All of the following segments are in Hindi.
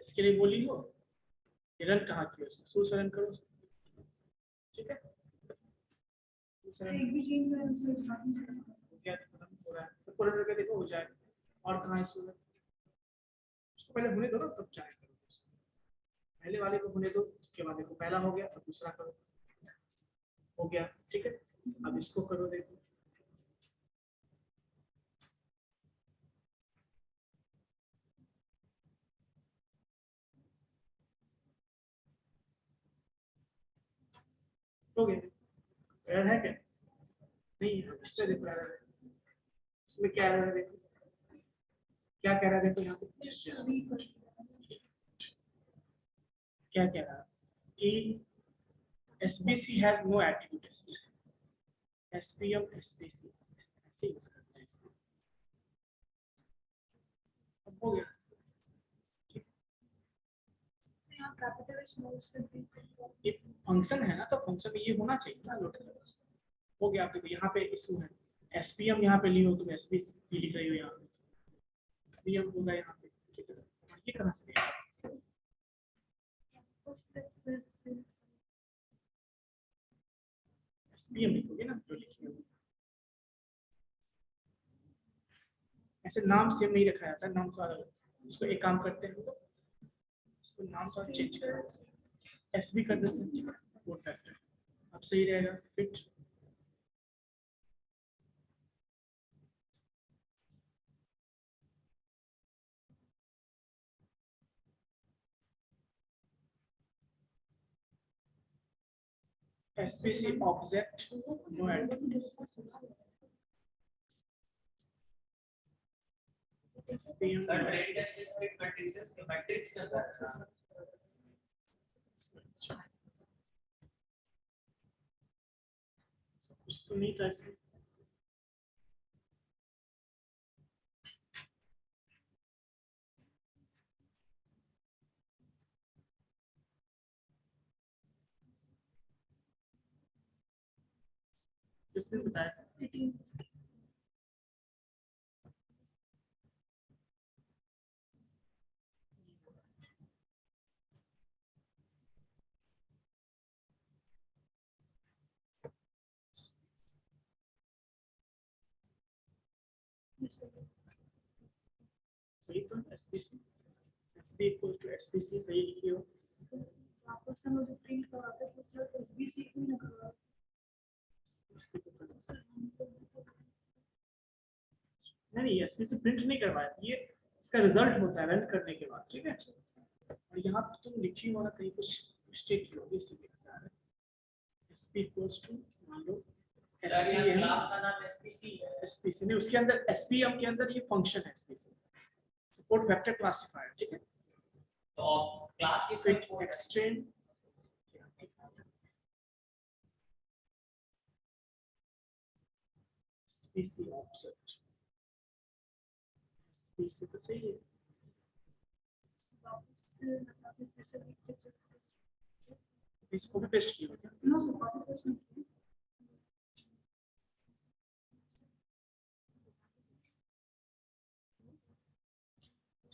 इसके लिए बोली हो रन कहाँ किया उसने, सोर्स रन करो, ठीक है। एक भी चेंज में आंसर स्टार्टिंग से क्या खत्म हो रहा है, सबको रन करके देखो हो जाए। और कहाँ इशू है, उसको पहले होने दो ना, तब ट्राई करो। पहले वाले को होने दो, उसके बाद देखो पहला हो गया, अब दूसरा करो, हो गया, ठीक है। अब इसको करो, देखो हो गया। एरर है क्या? नहीं है, इसमें देखो एरर है। इसमें क्या एरर है देखो, क्या कह रहा है देखो यहाँ पे, क्या कह रहा है कि SBC has no attribute SBC, SPM SBC ऐसे यूज करते हैं इसको। अब हो गया, यहाँ कैपिटल स्मॉल से भी ये फंक्शन है ना, तो फंक्शन में ये होना चाहिए ना लोड। हो गया, आपको यहाँ पे इशू है, SPM यहाँ पे लियो, तुम SBC लिख रही हो, यहाँ पे SPM होगा यहाँ पे, ठीक है। ये कहाँ से गया? SPM लिखोगे ना, जो लिखी होगी। ऐसे नाम सेम नहीं रखा जाता, नाम तो अलग। इसको एक काम करते हैं, तो इसको नाम तो चेंज कर SB कर देते हैं, वो फैक्टर अब सही रहेगा। Fit SPC object no attribute, SPM कुछ तो नहीं था इसमें। किसने बताया? सही तो SPC SB equal to SPC सही लिखी हो। वापस से मुझे प्रिंट करवाते तो सर SBC क्यों ना करवा नहीं, SPC प्रिंट नहीं करवाया, ये इसका रिजल्ट होता है रन करने के बाद, ठीक है। और यहाँ पे तुम लिखी हो ना कहीं कुछ मिस्टेक की होगी, इसीलिए ऐसा आ रहा है। SP इक्वल्स टू मान लो क्लास का नाम SPC नहीं, उसके अंदर SPM के अंदर ये फंक्शन है SPC, सपोर्ट वेक्टर क्लासिफायर, ठीक है। तो क्लास की एक्सटेंड SPC ऑब्जेक्ट, SPC तो सही है। वापस से मतलब फिर से लिख के इसको भी पेस्ट किया क्या? नो सर वापस से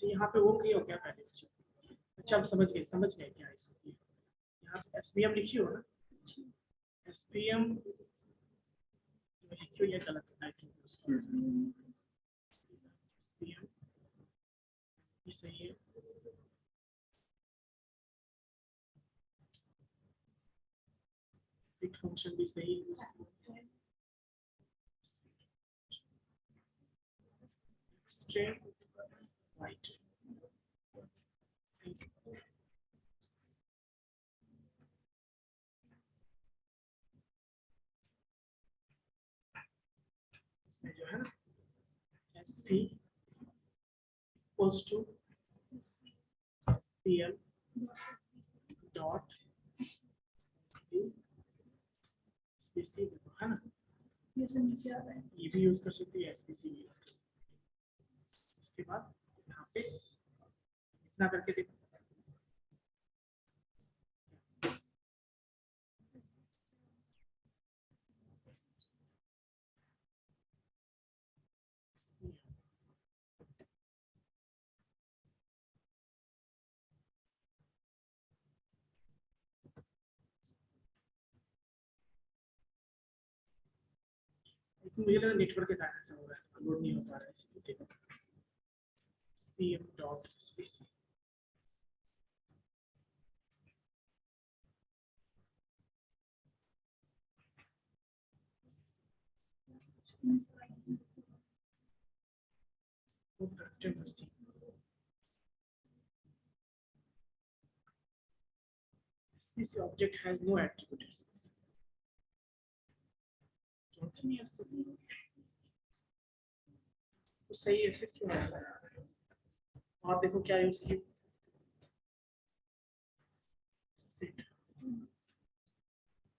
यहाँ पे वो किया हो क्या पहले? अच्छा हम समझ गए क्या इसको। यहाँ पे SPM लिखी हो ना, SPM लिखी हो, ये गलत है। SPM ये सही है। एक फंक्शन भी सही है, एक्सटेंड राइट इसमें जो है ना SP equals to SPM dot SPC है ना, ये सब नीचे आ रहा है। ये भी यूज कर सकते हैं, SPC भी यूज कर सकते हैं। इसके बाद यहाँ पे इतना करके देखो, तो मुझे लगा नेटवर्क के कारण ऐसा हो रहा है, लोड नहीं हो पा रहा है इसलिए। ठीक है, spm.spc SPC object has no attribute SPC. तो सही है, फिर क्यों आ रहा है? और देखो क्या यूज की, सेट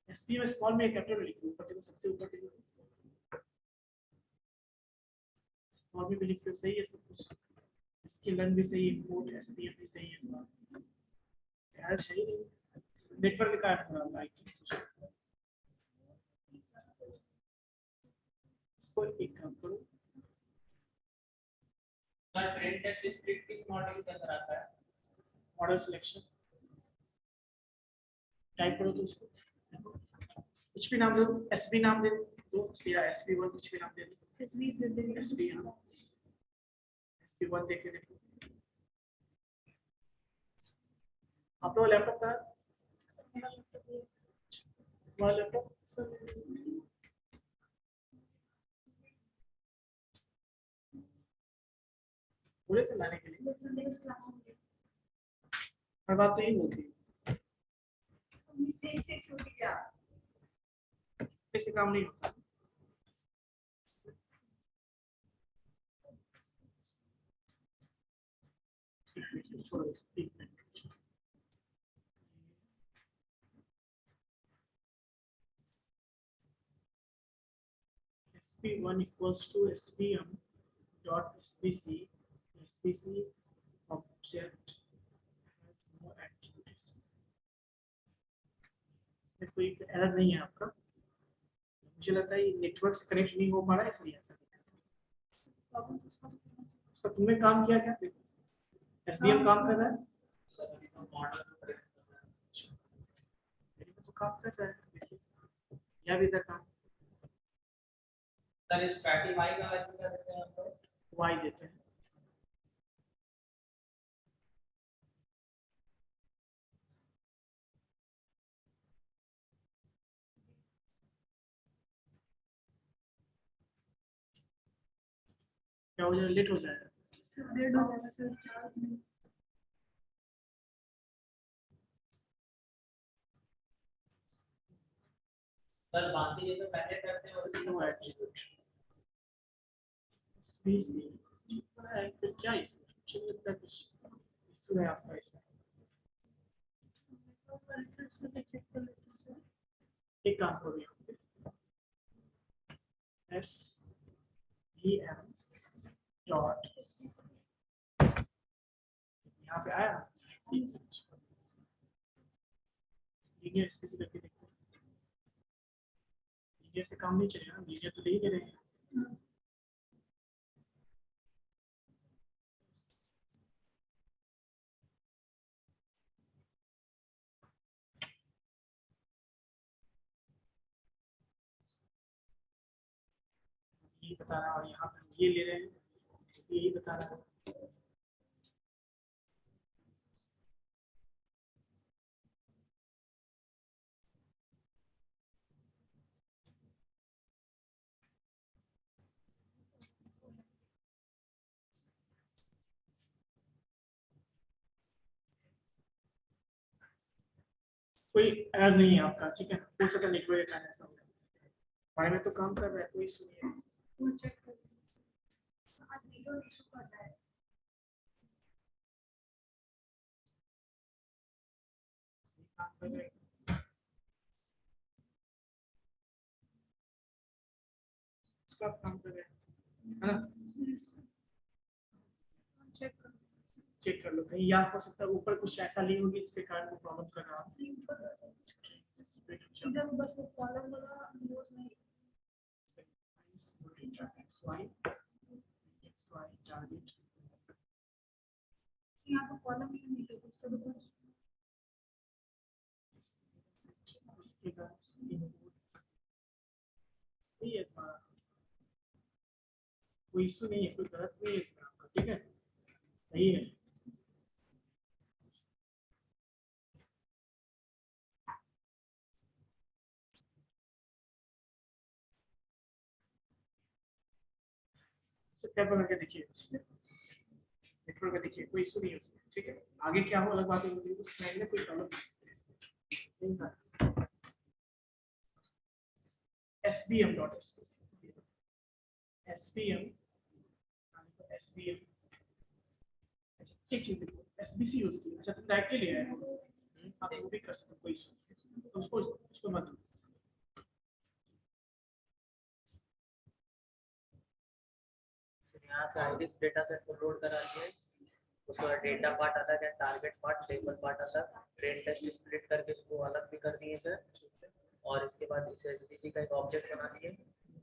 एसपी में स्मॉल में कैपिटल लिखो, ऊपर देखो सबसे ऊपर देखो स्मॉल में भी लिखो, सही है सब कुछ। इसकी लन भी सही है, कोड एसपीएम भी सही है, ऐड है ही नहीं, नेटवर्क का ऐड हो रहा है। इसको एक काम करो, सर ट्रेन टेस्ट स्क्रिप्ट किस मॉडल के अंदर आता है? मॉडल सिलेक्शन टाइप करो तो उसको कुछ भी नाम दो, एसबी नाम दे दो या एसबी1 कुछ भी नाम दे दो। एसबी दे देंगे। एसबी एसबी1 देख के देखो। आप लोग लैपटॉप का मेरा लैपटॉप ये वाला लैपटॉप सब पूरे चलाने के लिए संडे को क्लास होंगे। हर बात तो यही होती है, मिस्टेक से छूट गया। ऐसे काम नहीं होता। छोड़ो इसको, एक minute. sp1 equals to spm dot spc. spc object has no attributes. इसमें कोई एरर नहीं है आपका, मुझे लगता है नेटवर्क से कनेक्ट नहीं हो पा रहा है इसलिए ऐसा प्रॉब्लम तो उसका उसका तुमने काम किया क्या? देखो एसबीएम काम कर रहा है, सर अभी तो मॉडल को करेक्ट कर रहा है। मेरे को तो काम कर रहा है, देखिए यह भी था काम। सर स्टैटिक वाई का वैल्यू क्या देते हैं आपको? वाई देते हैं, क्या हो जाएगा, लेट हो जाएगा। सर डेढ़ हो जाएगा सर, चार्ज नहीं। सर बाकी ये तो पहले करते हैं उसी नो एट्रीब्यूट स्पीसी फिर क्या इसमें मुझे लगता है कुछ इशू है आपका इसमें। इसमें चेक कर लेते हैं सर। एक काम करो, यहाँ पे एस ई एम डॉट यहाँ पे आया लीनियर स्पेस करके देखते हैं, लीनियर से काम नहीं चलेगा ना, लीनियर तो ले ही दे रहे हैं। यही बता रहा है और यहाँ पे ये ले रहे हैं, यही बता रहा है। कोई एरर नहीं है आपका, ठीक है, हो सकता है नेटवर्क का ऐसा हो, हमारे में तो काम कर रहा है, कोई इशू नहीं है। वो चेक कर लेते हैं। आज वीडियो इशू कर रहा है। काम कर रहे हैं, इसका काम कर रहे हैं, है ना? चेक कर चेक कर लो, कहीं यहाँ हो सकता है ऊपर कुछ ऐसा लिंक होगी जिससे कारण को प्रॉब्लम कर रहा है। इधर बस वो कॉलम वाला यूज नहीं। यहाँ पे कॉलम से नहीं है, उससे तो कुछ कोई इशू नहीं है, कोई गलत नहीं है इसका आपका, ठीक है, सही है। टैप करके देखिए, नेटवर्क में देखिए, कोई इशू नहीं है उसमें, ठीक है। आगे क्या हो अलग बात है, मुझे उस स्लाइड में कोई प्रॉब्लम नहीं है। sbm.sbc sbm sbm एक चीज देखो, sbc यूज की, अच्छा तुम डायरेक्टली ले आए हो, आप वो भी कर सकते हो, कोई इशू नहीं, तो उसको मत दो। यहाँ से आईडिस डेटा सेट को लोड करा दिए, उसके बाद डेटा पार्ट अलग है, टारगेट पार्ट, टेबल पार्ट अलग, ट्रेन टेस्ट स्प्लिट करके इसको अलग भी कर दिए सर। और इसके बाद इस एसबीसी का एक ऑब्जेक्ट बना लिए,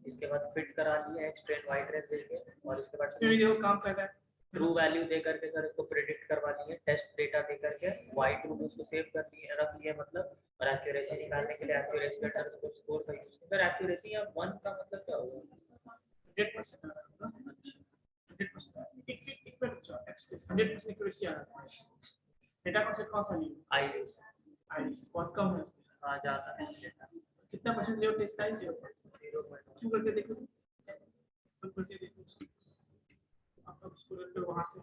इसके बाद फिट करा लिए एक्स ट्रेन वाई ट्रेन देके, और इसके बाद जो काम कर रहा है ट्रू वैल्यू दे करके सर इसको प्रेडिक्ट करवा दिए, टेस्ट डेटा दे करके वाई ट्रू में उसको सेव कर दिए, रख लिए मतलब। और एक्यूरेसी निकालने के लिए एक्यूरेसी का सर उसको स्कोर का यूज किया। सर एक्यूरेसी या 1 का मतलब क्या होगा? 100%। 100% एक्यूरेसी आ रहा है। डेटा कौन सा लिया? आईरिस। आईरिस बहुत कम है उसमें। हाँ ज़्यादा है। कितना परसेंट लियो टेस्ट साइज? 0 क्यों करके देखो, तो करके देखो आप उसको रखकर वहां से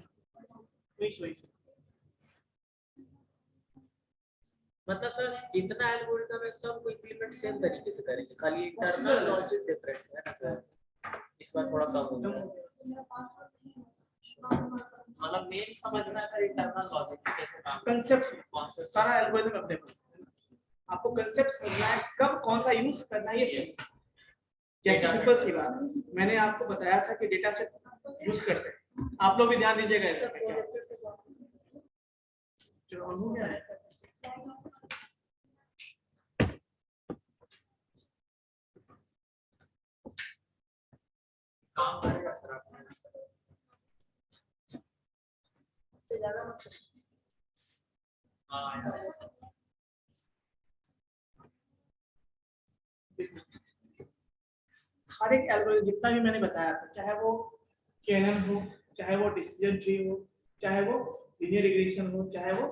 वही से मतलब सर जितना एल्गोरिथम है सबको इंप्लीमेंट सेम तरीके से करेंगे, खाली इंटरनल लॉजिक डिफरेंट है ना सर, इस बार थोड़ा कम हो गया। मतलब मेन समझना है सर इंटरनल लॉजिक कैसे काम, कंसेप्ट कौन सा, सारा एल्गोरिथम अपने पास आपको कंसेप्ट समझना है, कब कौन सा यूज करना है ये सब। जैसे सिंपल सी बात मैंने आपको बताया था कि डेटा सेट यूज करते हैं, आप लोग भी ध्यान दीजिएगा ऐसा क्या जो हो गया है। काम करेगा सर से ज्यादा मत हाँ हर एक एल्गोरिथम जितना भी मैंने बताया था, चाहे वो केएनएन हो, चाहे वो डिसीजन ट्री हो, चाहे वो लीनियर रिग्रेशन हो, चाहे वो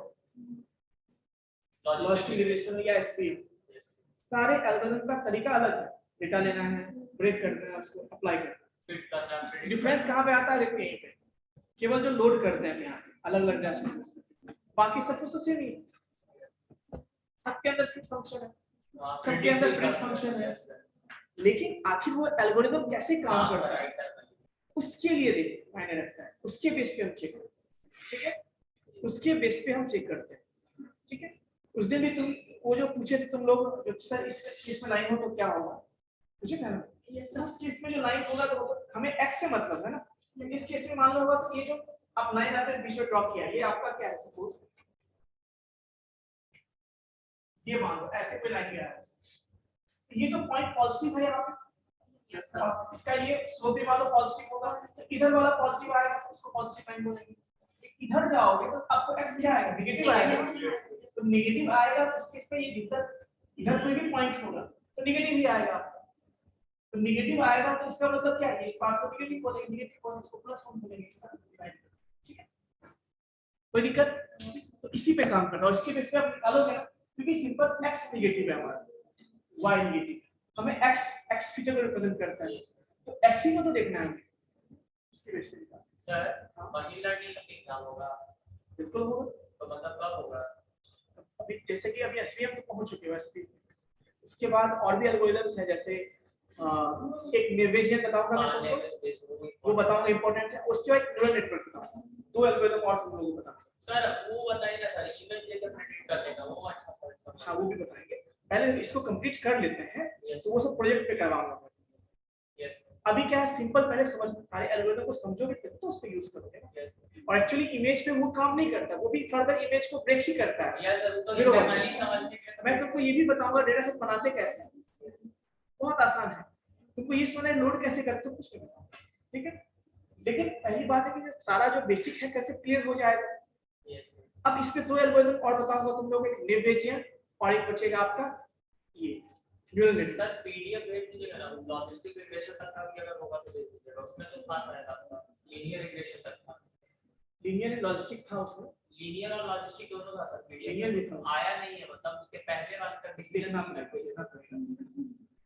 लॉजिस्टिक रिग्रेशन हो या एसपीएम, सारे एल्गोरिथम का तरीका अलग है। डेटा लेना है, ब्रेक करना है, उसको अप्लाई करना है, फिट करना है। डिफरेंस कहाँ पे आता है? देखो यहीं पे, केवल जो लोड करते हैं यहाँ अलग अलग डैशबोर्ड, बाकी सब कुछ तो सेम ही है। सबके अंदर फिट फंक्शन है, सबके अंदर फिट फंक्शन है, लेकिन आखिर वो एल्गोरिथम कैसे काम करता है उसके लिए देखो मायने रखता है, उसके बेस पे हम चेक करते हैं, ठीक है, उसके बेस पे हम चेक करते हैं, ठीक है। उस दिन भी तुम वो जो पूछे थे तुम लोग, जो सर इस केस में लाइन हो तो क्या होगा, पूछे थे ना? उस केस में जो लाइन होगा तो हमें एक्स से मतलब है ना, इस केस में मान लो होगा तो ये जो आप लाइन आपने बीच में ड्रॉ किया, ये आपका क्या है? सपोज ये मान लो ऐसे कोई लाइन गया है, ये जो पॉइंट पॉजिटिव है यहाँ पे, इसका ये स्लोप भी मान लो पॉजिटिव होगा, इधर वाला पॉजिटिव आएगा, इसको पॉजिटिव लाइन बोलेंगे। इधर जाओगे तो आपको एक्स क्या आएगा? नेगेटिव आएगा। तो नेगेटिव आएगा तो इसके पे ये जिधर इधर कोई भी पॉइंट होगा तो नेगेटिव ही आएगा। तो नेगेटिव आएगा तो इसका मतलब क्या है? इस पार्ट को नेगेटिव बोलेंगे, नेगेटिव को इसको प्लस हम बोलेंगे, इस तरह से, ठीक है। कोई दिक्कत? तो इसी पे काम करना, और इसके बेस पे आप निकालोगे ना, क्योंकि सिंपल एक्स नेगेटिव है हमारा, वाई नेगेटिव, हमें एक्स फीचर को रिप्रेजेंट करता है, तो एक्स ही को तो देखना है हमें, उसके बेस पे निकालना। सर मशीन लर्निंग का एग्जाम होगा? बिल्कुल होगा। तो मतलब कब होगा? अभी जैसे कि अभी एसवीएम तो पहुंच चुके हो एसपी, इसके बाद और भी एल्गोरिथम्स हैं, जैसे एक नेवेजियन बताऊंगा मैं तुमको, वो बताऊंगा इंपॉर्टेंट है, उसके बाद न्यूरल नेटवर्क बताऊंगा, दो एल्गोरिथम और तुम लोगों को बताऊंगा। सर वो बताइए ना सर, इमेज लेकर प्रिडिक्ट कर लेगा वो, अच्छा सर हाँ वो भी बताएंगे, पहले इसको कंप्लीट कर लेते हैं, तो वो सब प्रोजेक्ट पे करवाऊंगा। यस अभी क्या है, सिंपल पहले समझ, सारे एल्गोरिथम को समझोगे तब तो उसको यूज करोगे। और एक्चुअली इमेज पे वो काम नहीं करता, वो भी फर्दर इमेज को ब्रेक ही करता है। यस सर, तो समझने के मैं तुमको ये भी बताऊंगा डेटा सेट बनाते कैसे हैं, बहुत आसान है, तुमको ये सुना लोड कैसे करते हो कुछ नहीं पता, ठीक है। लेकिन पहली बात है कि सारा जो बेसिक है कैसे क्लियर हो जाएगा। अब इसके दो एल्गोरिथम और बताऊंगा तुम लोग, एक नेवेजियन और एक बचेगा आपका ये न्यूरल नेट सर पीडीएफ भेज दीजिएगा ना, लॉजिस्टिक रिग्रेशन तक का भी अगर होगा तो भेज दीजिएगा, उसमें तो खास आएगा आपका लीनियर रिग्रेशन तक का। लीनियर लॉजिस्टिक था उसमें, लीनियर और लॉजिस्टिक दोनों था सर, लीनियर भी था आया नहीं है, मतलब उसके पहले वाले का डिसीजन देखना पड़ेगा।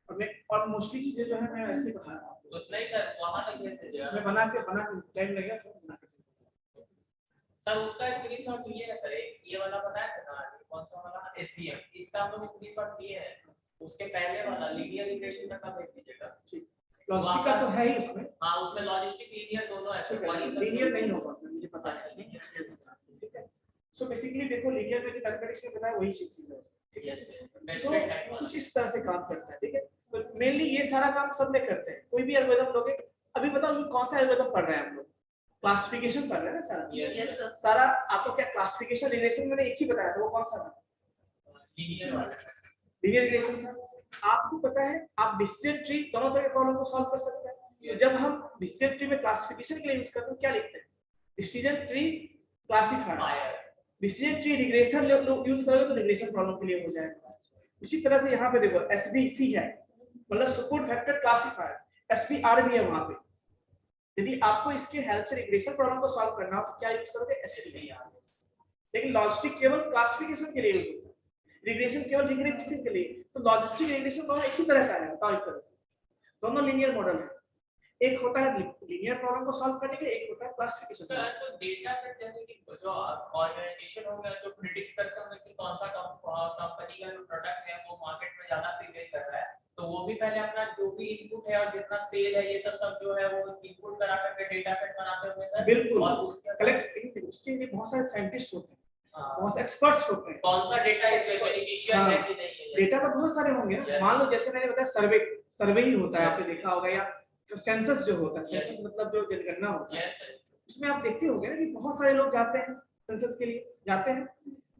और मैं और मोस्टली चीजें जो है मैं ऐसे बता रहा हूँ, उतना ही सर, वहां तक भेज दीजिएगा। मैं बना के टाइम लगेगा तो बना के सर उसका स्क्रीनशॉट लिए है सर, एक ये वाला बताया था ना, कौन सा वाला एसवीएम, इसका हम लोग स्क्रीनशॉट लिए हैं, उसके पहले वाला लीनियर रिग्रेशन तक का भेज दीजिएगा। ठीक, लॉजिस्टिक का तो है ही उसमें। हाँ उसमें लॉजिस्टिक लीनियर दोनों है सर, लीनियर नहीं होगा उसमें, मुझे पता है, ठीक है। सो बेसिकली देखो लीनियर में जो मैथमेटिक्स में बताया वही चीज है, ठीक है। सो कुछ इस तरह से काम करता है, ठीक है। तो मेनली ये सारा काम सब में करते हैं, कोई भी एल्गोरिथम लोगे। अभी बताओ कि कौन सा एल्गोरिथम पढ़ रहे हैं हम लोग, क्लासिफिकेशन पढ़ रहे हैं ना सारा। Yes sir. सारा आपको क्या क्लासिफिकेशन रिलेशन मैंने एक ही बताया था, वो कौन सा था? लीनियर वाला, लीनियर रिलेशन था। आपको पता है आप डिसीजन ट्री दोनों तरह के प्रॉब्लम को सॉल्व कर सकते हैं। तो जब हम डिसीजन ट्री में क्लासिफिकेशन के लिए यूज करते हैं क्या लिखते हैं? Decision tree classifier. Decision tree regression use करोगे तो रिग्रेशन प्रॉब्लम के लिए हो जाएगा। इसी तरह से यहाँ पे देखो एसबीसी है, मतलब सपोर्ट वेक्टर क्लासिफायर, एसबीआर भी है वहां पे। यदि आपको इसके हेल्प से रिग्रेशन प्रॉब्लम को सॉल्व करना हो तो क्या यूज करोगे? एसबीआर। लेकिन लॉजिस्टिक केवल क्लासिफिकेशन के लिए यूज होता है, रिग्रेशन केवल रिग्रेशन के लिए। तो लॉजिस्टिक रिग्रेशन दोनों एक ही तरह का है, बताओ एक तरह से दोनों लीनियर मॉडल है। एक होता है लीनियर प्रॉब्लम को सॉल्व करने के लिए, एक होता है क्लासिफिकेशन। सर तो डेटा सेट जैसे कि जो ऑर्गेनाइजेशन हो गया जो प्रिडिक्ट करता है कि कौन सा कंपनी का जो प्रोडक्ट है वो मार्केट में ज्यादा प्रीवेल कर रहा है, तो वो भी पहले अपना जो भी इनपुट है और जितना सेल है ये सब जो है वो इनपुट करा करके डेटा सेट बनाते होंगे सर। बिल्कुल, और उसके कलेक्ट उसके लिए बहुत सारे साइंटिस्ट होते हैं, हाँ। बहुत एक्सपर्ट्स होते हैं। कौन सा डेटा बेनिफिशियल है कि नहीं है, डेटा तो बहुत सारे होंगे ना। मान लो जैसे मैंने बताया सर्वे ही होता है, आपने देखा होगा, या सेंसस जो होता है, सेंसस मतलब जो जनगणना होता है, उसमें आप देखते होंगे ना कि बहुत सारे लोग जाते हैं सेंसस के लिए, जाते हैं,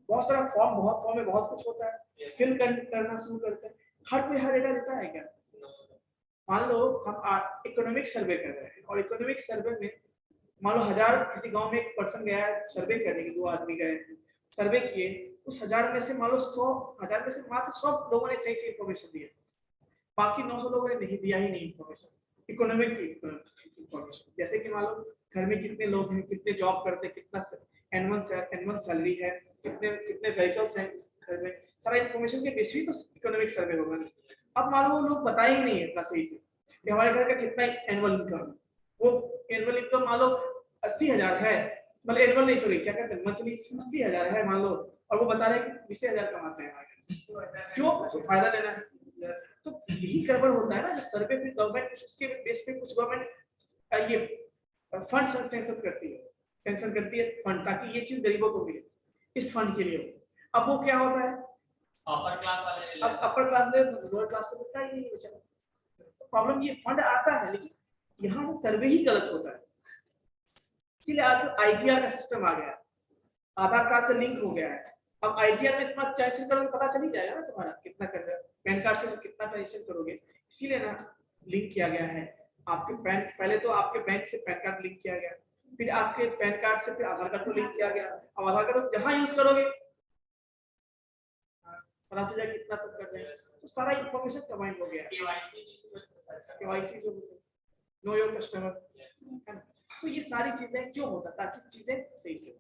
बहुत सारा फॉर्म में बहुत कुछ होता है, फिल करना शुरू करते हैं। हर कोई हर डेटा देता है क्या? मान लो हम इकोनॉमिक सर्वे कर रहे हैं और इकोनॉमिक सर्वे में मान लो 1000 किसी गांव में एक पर्सन गया है सर्वे करने के, 2 आदमी गए सर्वे किए, उस 1000 में से मान लो 1000 में से मात्र 100 लोगों ने सही से इंफॉर्मेशन दिया, बाकी 900 लोगों ने नहीं दिया ही नहीं इंफॉर्मेशन, इकोनॉमिक इंफॉर्मेशन। जैसे कि मान लो घर में कितने लोग हैं, कितने जॉब करते हैं, कितना एनुअल सैलरी है, कितने कितने व्हीकल्स हैं घर में, सारा इंफॉर्मेशन के बेस पे तो इकोनॉमिक सर्वे होगा। अब मान लो लोग बताए ही नहीं है इतना सही से कि हमारे घर का कितना एनुअल इनकम है। वो एनुअल इनकम मान लो 80,000 है, मतलब एनुअल नहीं, सॉरी क्या कहते हैं, मंथली 80,000 है मान लो, और वो बता रहे हैं कि 20,000 कमाते हैं हमारे, क्यों? फायदा लेना है। तो यही गड़बड़ होता है ना, जो सर्वे पे गवर्नमेंट कुछ उसके बेस पे कुछ गवर्नमेंट ये फंड सेंसस करती है, सेंसन करती है फंड, ताकि ये चीज गरीबों को मिले, इस फंड के लिए। अब वो क्या होता है, अपर क्लास वाले, अब अपर क्लास ले लोअर क्लास से मिलता ही नहीं बचा। प्रॉब्लम ये फंड आता है लेकिन यहाँ से सर्वे ही गलत होता है। इसलिए आजकल आईटीआर का सिस्टम आ गया है, आधार कार्ड से लिंक हो गया है। अब आईटीआर में तुम्हारा ट्रांजेक्शन करोगे पता चल ही जाएगा ना तुम्हारा कितना कर रहे हो, पैन कार्ड से कितना ट्रांजेक्शन करोगे, इसीलिए ना लिंक किया गया है। आपके पैन, पहले तो आपके बैंक से पैन कार्ड लिंक किया गया, फिर आपके पैन कार्ड से फिर आधार कार्ड को लिंक किया गया। अब आधार कार्ड जहां यूज करोगे पता चल जाएगा कितना तुम कर रहे हैं, तो सारा इंफॉर्मेशन कंबाइन हो गया है। केवाईसी जो नो योर कस्टमर, तो ये सारी चीजें क्यों होता है, ताकि चीजें सही से,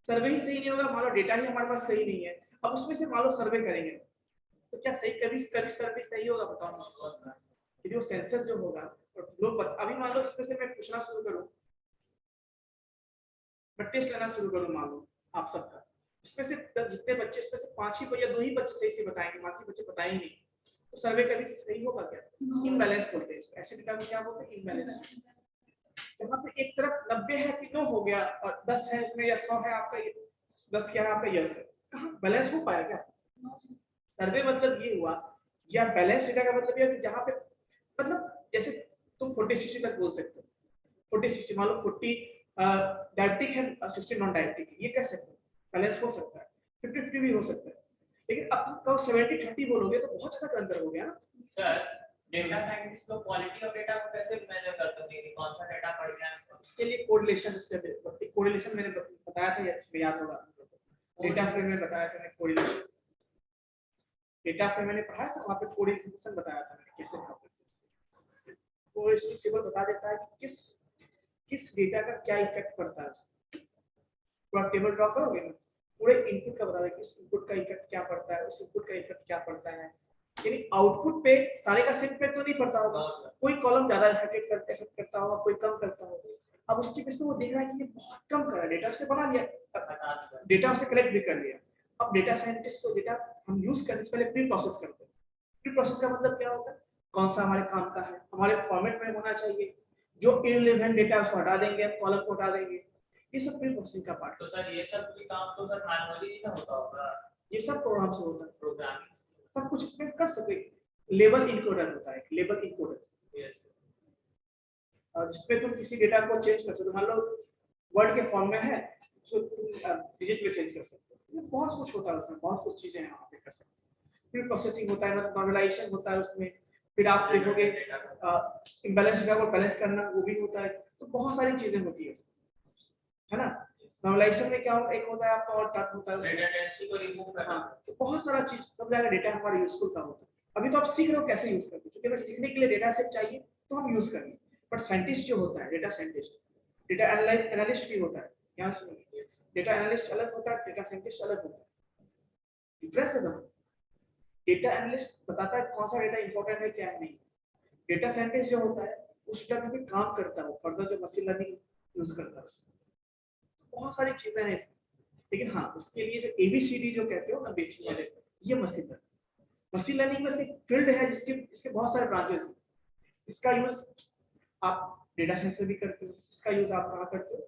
सर्वे ही सही नहीं होगा, मान लो डेटा ही हमारे पास सही नहीं है, अब उसमें से मान लो सर्वे करेंगे तो क्या सही, कभी सर्वे सही होगा बताओ मुझे? यदि वो सेंसस जो होगा और लोग अभी मान लो इसमें से मैं पूछना शुरू करूं, मैं टेस्ट लेना शुरू करूं मान लो आप सबका, उसमें से जितने बच्चे, उसमें से 5 ही या 2 ही बच्चे सही से बताएंगे, बाकी बच्चे बताए ही नहीं, तो सर्वे कभी सही होगा क्या? इम्बैलेंस बोलते हैं इसको, ऐसे डेटा को क्या बोलते हैं? इम्बैलेंस। जहाँ पे एक तरफ 90 है कि 9 हो गया और 10 है इसमें या 100 है आपका, ये 10 क्या है आपका यस है, कहाँ बैलेंस हो पाया क्या? सर्वे मतलब ये हुआ, या बैलेंस डेटा का मतलब ये है कि जहाँ पे मतलब जैसे तुम 40-60 तक बोल सकते हो, 40-60 मान लो 40 डायबिटिक है 60 नॉन डायबिटिक है, ये कह सकते हो, बैलेंस हो सकता है, 50-50 भी हो सकता है। लेकिन अब तुम कब 70-30 बोलोगे तो बहुत ज्यादा अंतर हो गया ना सर। डेटा साइंटिस्ट को क्वालिटी ऑफ डेटा को कैसे मेजर करते हैं कि कौन सा डेटा पढ़ गया है? उसके लिए कोरिलेशन स्टेप, कोरिलेशन मैंने बताया था, या उसमें याद होगा डेटा फ्रेम में बताया था कोरिलेशन। डेटा फ्रेम मैंने पढ़ा था, वहाँ पे कोडिंग सिस्टम बताया था मैंने कैसे ड्रॉ करते हैं। वो इसमें टेबल बता देता है कि किस डेटा का क्या इफेक्ट पड़ता है उसमें। पूरा टेबल ड्रॉ करोगे ना, पूरे इनपुट का बता देगा किस इनपुट का इफेक्ट क्या पड़ता है, उस इनपुट का इफेक्ट क्या पड़ता है। यानी आउटपुट पे सारे का सेम इफेक्ट तो नहीं पड़ता होगा, कोई कॉलम ज्यादा इफेक्ट करता होगा, कोई कम करता होगा। अब उसके बेस पे वो देख रहा है कि ये बहुत कम कर रहा है, डेटा उसने बना लिया, डेटा उसने कलेक्ट भी कर लिया। अब डेटा साइंटिस्ट को डेटा हम यूज करने से पहले प्री प्रोसेस करते हैं। प्री प्रोसेस का मतलब क्या होता है, कौन सा हमारे काम का है, हमारे फॉर्मेट में होना चाहिए, जो इररिलेवेंट डेटा उसको हटा देंगे, कॉलम को हटा देंगे, ये सब प्री प्रोसेसिंग का पार्ट। तो सर ये सब भी काम तो सर मैनुअली नहीं होता होगा, ये सब प्रोग्राम से होता है, प्रोग्रामिंग सब कुछ इसमें कर सके। लेबल इनकोडर होता है, लेबल इनकोडर, यस जिसपे तुम किसी डेटा को चेंज कर सकते हो। मान लो वर्ड के फॉर्म में है, उसको तुम डिजिट में चेंज कर सकते हो। ये बहुत कुछ होता है उसमें, बहुत कुछ चीजें हैं वहाँ पे कर सकते हो। फिर प्रोसेसिंग होता है, मतलब नॉर्मलाइजेशन होता है उसमें। फिर आप देखोगे इम्बैलेंस डेटा को बैलेंस करना, वो भी होता है। तो बहुत सारी चीजें होती है ना। नॉर्मलाइजेशन में क्या होता है, एक होता है आपका और टर्म होता है उसमें। रिडंडेंसी को रिमूव करना। हाँ, तो बहुत सारा चीज सब जाएगा, डेटा हमारा यूजफुल का होता है। अभी तो आप सीख रहे हो कैसे यूज करते हो, क्योंकि अगर सीखने के लिए डेटा सेट चाहिए तो हम यूज करेंगे। बट साइंटिस्ट जो होता है, डेटा साइंटिस्ट, डेटा एनालिस्ट भी होता है। ध्यान सुनिए, डेटा एनालिस्ट अलग होता है, डेटा साइंटिस्ट अलग होता है, डिफरेंस है ना। डेटा एनालिस्ट बताता है कौन सा डेटा इंपॉर्टेंट है, क्या है नहीं। डेटा साइंटिस्ट जो होता है उस डेटा पे काम करता है, फर्दर जो मशीन लर्निंग यूज करता है। बहुत सारी चीजें हैं इसमें, लेकिन हाँ उसके लिए जो एबीसीडी जो कहते हो ना, बेसिक नॉलेज, ये मशीन लर्निंग में से फील्ड है जिसके इसके बहुत सारे ब्रांचेस हैं। इसका यूज आप डेटा साइंस में भी करते हो, इसका यूज आप कहाँ करते हो,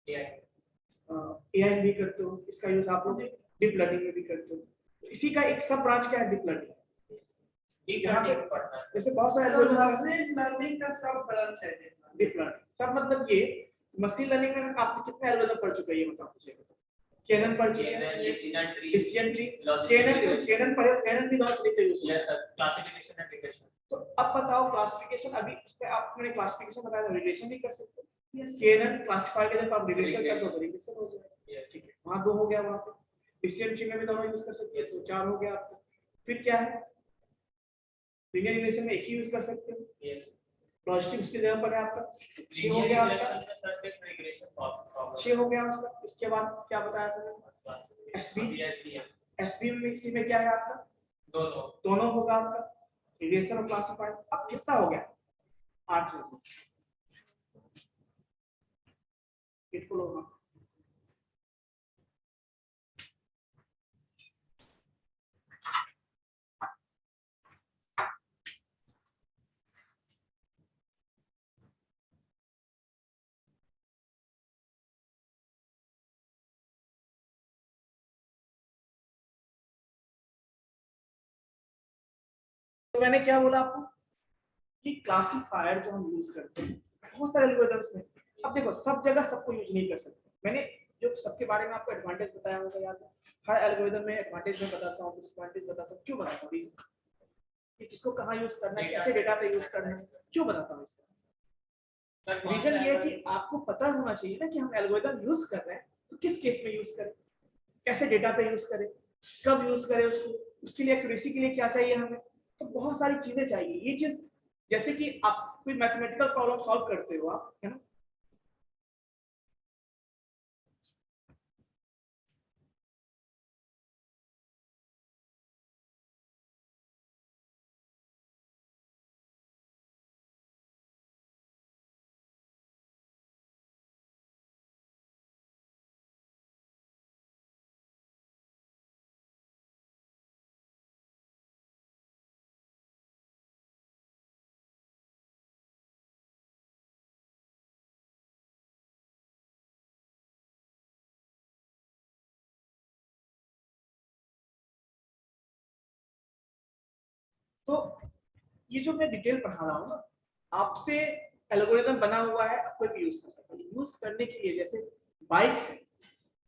एआई में भी करते हो, इसका यूज आप लोग डीप लर्निंग में भी करते हो। तो इसी का एक सब ब्रांच क्या है, डीप लर्निंग। जहाँ पे जैसे बहुत सारे मशीन लर्निंग का सब ब्रांच है। डीप लर्निंग सब मतलब ये मशीन लर्निंग में आपने कितने एल्गोरिथम पढ़ चुके हैं, ये बताओ मुझे। केनन पढ़ चुके हैं, डिसीजन ट्री, केनन पढ़े, केनन भी बहुत तरीके use yes sir, classification and regression. तो अब बताओ क्लासिफिकेशन, अभी उस पे आपने क्लासिफिकेशन बताया था, रिग्रेशन भी कर सकते हो। केनन क्लासिफाई के जब आप रिग्रेशन कर दो तो रिग्रेशन हो जाएगा। यस ठीक है, वहां दो हो गया, वहां पे डिसीजन ट्री में भी दोनों यूज कर सकते हो, तो चार हो गया आपका। फिर क्या है, लीनियर रिग्रेशन में एक ही यूज कर सकते हो। यस लॉजिस्टिक उसकी जगह पर है आपका, 6 हो गया आपका, सर सिर्फ रिग्रेशन प्रॉब्लम 6 हो गया उसका। उसके बाद क्या बताया था, एसबी, एसबी में सी में क्या है आपका, दोनों होगा आपका, रिग्रेशन और क्लासिफाई। अब कितना हो गया, 8 हो गया। इसको लो हाँ। तो मैंने क्या बोला आपको कि क्लासिफायर जो हम यूज करते हैं, बहुत सारे एल्गोरिथम्स हैं। अब देखो सब जगह सबको यूज नहीं कर सकते। मैंने जो सबके बारे में आपको एडवांटेज बताया होगा याद है, हर एल्गोरिथम में एडवांटेज में बताता हूँ, डिसएडवांटेज बताता हूँ। क्यों बताता हूँ, रीजन कि किसको कहाँ यूज करना है, कैसे डेटा पे यूज करना है, क्यों बताता हूँ इसका रीजन ये है कि आपको पता होना चाहिए ना कि हम एल्गोरिथम यूज कर रहे हैं तो किस केस में यूज करें, कैसे डेटा पे यूज करें, कब यूज करें उसको, उसके लिए एक्यूरेसी के लिए क्या चाहिए हमें। तो बहुत सारी चीजें चाहिए। ये चीज जैसे कि आप कोई मैथमेटिकल प्रॉब्लम सॉल्व करते हो आप, है ना, तो ये जो मैं डिटेल पढ़ा रहा हूँ ना, आपसे एल्गोरिथम बना हुआ है, आप कोई भी यूज कर सकते हैं। यूज करने के लिए जैसे बाइक है,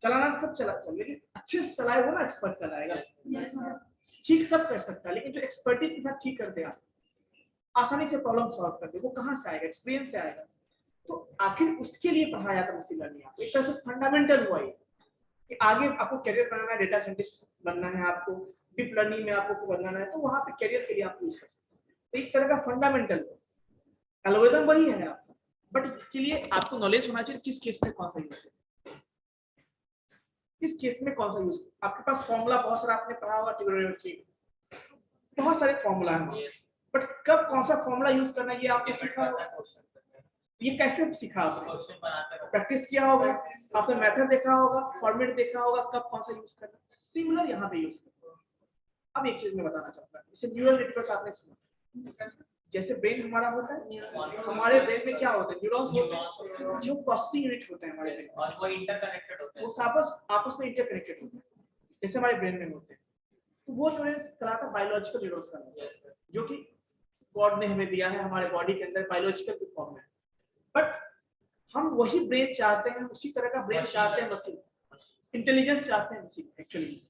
चलाना सब चला, लेकिन अच्छे से चलाए वो ना एक्सपर्ट चलाएगा। ठीक सब कर सकता है, लेकिन जो एक्सपर्टीज के साथ ठीक कर देगा, आसानी से प्रॉब्लम सॉल्व कर दे, वो कहाँ से आएगा, एक्सपीरियंस से आएगा। तो आखिर उसके लिए पढ़ाया जाता है मशीन लर्निंग। एक तरह से फंडामेंटल हुआ है कि आगे आपको कैरियर बनाना है, डेटा साइंटिस्ट बनना है, आपको डीप लर्निंग में आपको बनाना है तो वहां पे करियर के लिए आप यूज कर सकते हैं। तो एक तरह का फंडामेंटल एल्गोरिथम वही है आपका, बट इसके लिए आपको नॉलेज होना चाहिए किस केस में कौन सा यूज है, किस केस में कौन सा यूज। आपके पास फॉर्मूला बहुत सारा आपने पढ़ा होगा ट्रिग्नोमेट्री, बहुत सारे फॉर्मूला हैं, बट कब कौन सा फॉर्मूला यूज करना है ये आपने सीखा होगा। ये कैसे सीखा आपने? प्रैक्टिस किया होगा, आपने मेथड देखा होगा, फॉर्मेट देखा होगा, कब कौन सा यूज करना। सिमिलर यहाँ पे यूज करना। अब एक चीज मैं बताना चाहता हूँ, जैसे न्यूरल नेटवर्क आपने सुना, जैसे ब्रेन हमारा होता है, हमारे ब्रेन में क्या होता है, न्यूरॉन्स होते हैं जो प्रोसेसिंग यूनिट होते हैं हमारे ब्रेन, और वो इंटरकनेक्टेड होते हैं, वो आपस में इंटरकनेक्टेड होते हैं जैसे हमारे ब्रेन में होते हैं। तो वो न्यूरॉन्स कहलाता है बायोलॉजिकल न्यूरॉन्स का, जो कि गॉड ने हमें दिया है हमारे बॉडी के अंदर बायोलॉजिकल फॉर्म में। बट हम वही ब्रेन चाहते हैं, उसी तरह का ब्रेन चाहते हैं मशीन, इंटेलिजेंस चाहते हैं मशीन। एक्चुअली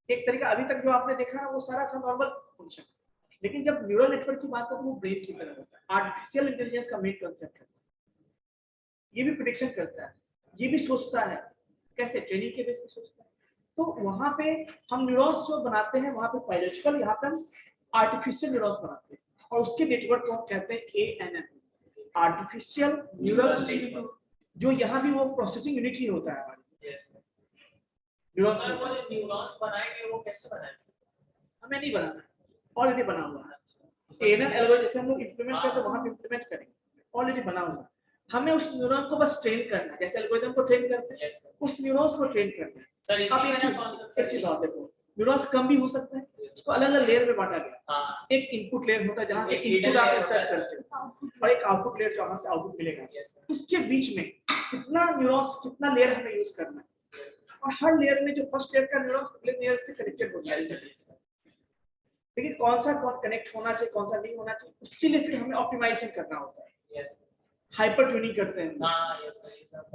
एक तरीका अभी तक जो आपने देखा है वो सारा था नॉर्मल फंक्शन, लेकिन जब न्यूरल नेटवर्क की बात करते हैं वो ब्रेन की तरह होता है। आर्टिफिशियल इंटेलिजेंस का मेन कांसेप्ट है, ये भी प्रेडिक्शन करता है, ये भी सोचता है, कैसे ट्रेनिंग के बेस पे सोचता है। तो वहां पे हम न्यूरॉन्स जो बनाते हैं वहां पे बायोलॉजिकल, यहाँ पे हम आर्टिफिशियल न्यूरॉन्स बनाते हैं और उसके नेटवर्क को हम कहते हैं ANN, आर्टिफिशियल न्यूरल नेटवर्क, जो यहाँ भी वो प्रोसेसिंग यूनिट ही होता है हमारी। न्यूरॉन्स बनाएंगे, वो कैसे बनाएंगे? हमें नहीं बनाना, ऑलरेडी बना हुआ है। ANN एल्गोरिथम जैसे हम लोग इंप्लीमेंट करते हैं वहां पे इंप्लीमेंट करेंगे, ऑलरेडी बना हुआ है। हमें उस न्यूरॉन को बस ट्रेन करना है, जैसे एल्गोरिथम को ट्रेन करते हैं उस न्यूरॉन्स को ट्रेन करना है। सर अब एक चीज और देखो, न्यूरॉन्स कम भी हो सकते हैं, इसको अलग अलग लेयर में बांटा गया। एक इनपुट लेयर होता है जहां से इनपुट आप इंसर्ट करते हो, और एक आउटपुट लेयर जहां से आउटपुट मिलेगा। उसके बीच में कितना न्यूरॉन्स, कितना लेयर हमें यूज करना है, और हर लेयर में जो फर्स्ट लेयर का न्यूरॉन्स अगले लेयर से कनेक्टेड होता है। लेकिन कौन सा कनेक्ट होना चाहिए, कौन सा नहीं होना चाहिए, उसके लिए फिर हमें ऑप्टिमाइजेशन करना होता है, हाइपर ट्यूनिंग करते हैं।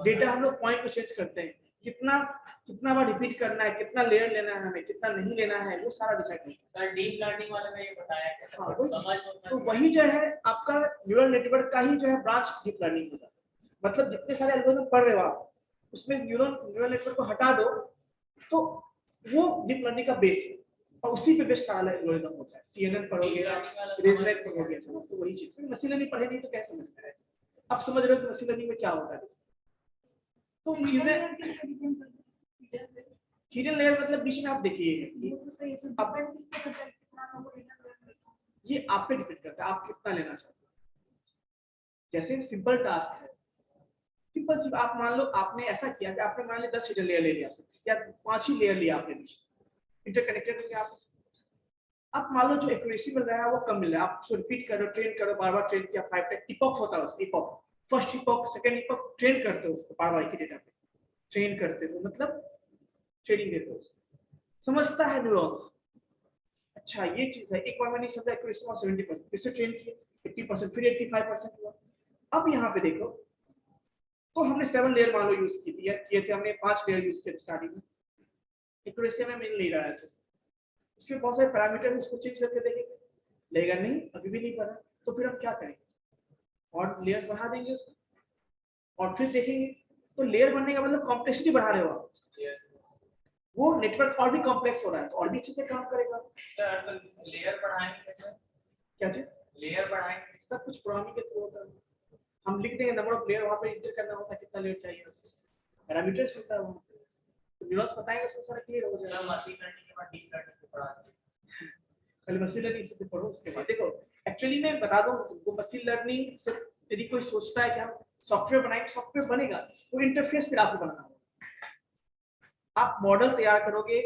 डेटा हम लोग पॉइंट को चेंज करते हैं, कितना बार रिपीट करना है, कितना लेयर लेना है हमें, कितना नहीं लेना है, वो सारा डिसाइड करते हैं। सर डीप लर्निंग वाले में ये बताया है, हाँ, समझ तो वही जो है आपका न्यूरल नेटवर्क का ही जो है ब्रांच डीप लर्निंग होता है। मतलब जितने सारे एल्गोरिथम पढ़ रहे हो आप, उसमें न्यूरल नेटवर्क को हटा दो तो वो डीप लर्निंग का बेस है, और उसी पे बेस सारा एल्गोरिथम होता है। CNN पढ़ोगे, रेजनेट पढ़ोगे, तो वही चीज। मशीन लर्निंग पढ़े नहीं तो कैसे समझ में आएगा? आप समझ रहे हो कि मशीन लर्निंग में क्या होता है। तो चीजें हिडन लेयर मतलब बीच में आप देखिए, ये आप पे डिपेंड करता है आप कितना लेना चाहते हो। जैसे सिंपल टास्क है, सिंपल सी आप मान लो आपने ऐसा किया कि आपने मान लो 10 हिडन लेयर ले लिया या 5 ही लेयर लिया आपने बीच इंटरकनेक्टेड करके। आप मान लो जो एक्यूरेसी मिल रहा है वो कम मिल रहा है, आप उसको रिपीट करो, ट्रेन करो, बार बार ट्रेन किया, 5 टाइम इपॉक होता है उसका, epoch first epoch second epoch train करते हो उसको, बार बार एक ही डेटा पे ट्रेन करते हो, मतलब ट्रेनिंग देते हो, समझता है न्यूरॉन्स। अच्छा ये चीज है, एक बार में नहीं समझा, एक्यूरेसी और 70%, इससे ट्रेन किया 80%, फिर 85% हुआ। अब यहाँ पे देखो, तो हमने 7 लेयर मान लो यूज की थी, किए थे हमने 5 लेयर यूज किए स्टार्टिंग में, एक्यूरेसी में मिल नहीं रहा है अच्छे से। उसके बहुत सारे पैरामीटर उसको चेंज करके देखेंगे, लेगा नहीं, अभी भी नहीं बढ़ा, तो फिर हम क्या करेंगे, और लेयर बढ़ा देंगे उसको, और फिर देखेंगे। तो लेयर बढ़ने का मतलब कॉम्प्लेक्सिटी बढ़ा रहे हो आप, वो नेटवर्क और भी कॉम्प्लेक्स हो रहा है तो और भी अच्छे से काम करेगा। सर तो लेयर बढ़ाएंगे कैसे? क्या चीज? लेयर बढ़ाएंगे, सब कुछ प्रोग्रामिंग के थ्रू होता है। हम लिख देंगे नंबर ऑफ लेयर, वहां पे इंटर करना होता है कितना लेयर चाहिए, पैरामीटर्स होता है वहां पे, तो न्यूरॉन्स बताएंगे उसको सारा क्लियर हो जाएगा। मशीन लर्निंग के बाद डीप लर्निंग को पढ़ाते हैं, पहले मशीन लर्निंग से पढ़ो, उसके बाद देखो। एक्चुअली मैं बता दूं तुमको, मशीन लर्निंग से यदि कोई सोचता है कि हम सॉफ्टवेयर बनाएंगे, सॉफ्टवेयर बनेगा, वो इंटरफेस फिर आपको बनाना होगा। आप मॉडल तैयार करोगे,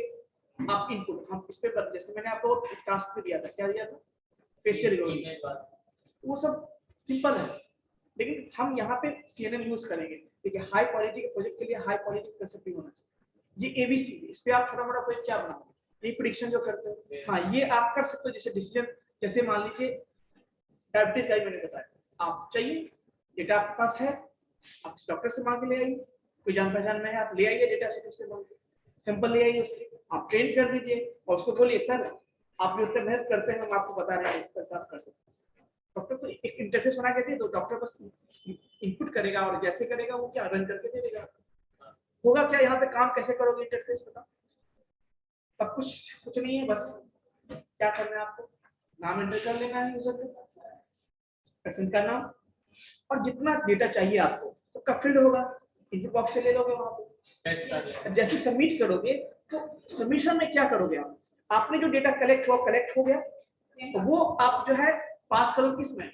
आप इनपुट, हम इस पे जैसे मैंने आपको टास्क पे दिया था, क्या दिया था, फेशियल रिकॉग्निशन, वो सब सिंपल है, लेकिन हम यहाँ पे CNN यूज करेंगे। देखिए हाई क्वालिटी के प्रोजेक्ट के लिए हाई क्वालिटी कंसेप्ट भी होना चाहिए। ये ABC, इस पे आप छोटा मोटा प्रोजेक्ट क्या बनाओगे, ये प्रेडिक्शन जो करते हो, हाँ ये आप कर सकते हो। जैसे डिसीजन, जैसे मान लीजिए डायबिटीज का मैंने बताया, आप चाहिए डेटा आपके पास है, आप डॉक्टर से मांग के ले आइए, कोई जान पहचान में है, आप ले आइए डेटा सेट उससे मांग के, सिंपल ले आइए, उससे आप ट्रेन कर दीजिए और उसको बोलिए सर आप जो उससे मेहनत करते हैं हम आपको बता रहे हैं, इस तरह से आप कर सकते हैं। डॉक्टर को एक इंटरफेस बना के दे दो, डॉक्टर बस इनपुट करेगा और जैसे करेगा वो क्या रन करके दे देगा। होगा क्या यहाँ पे, काम कैसे करोगे इंटरफेस, बताओ सब कुछ नहीं है, बस क्या करना है आपको, नाम एंटर कर लेना है यूजर का, पेशेंट का नाम, और जितना डेटा चाहिए आपको सबका फील्ड होगा, इनपुट बॉक्स से ले लोगे वहां पे। जैसे सबमिट करोगे तो सबमिशन में क्या करोगे आप, आपने जो डेटा कलेक्ट हो गया, तो वो आप जो है पास करो किसमें,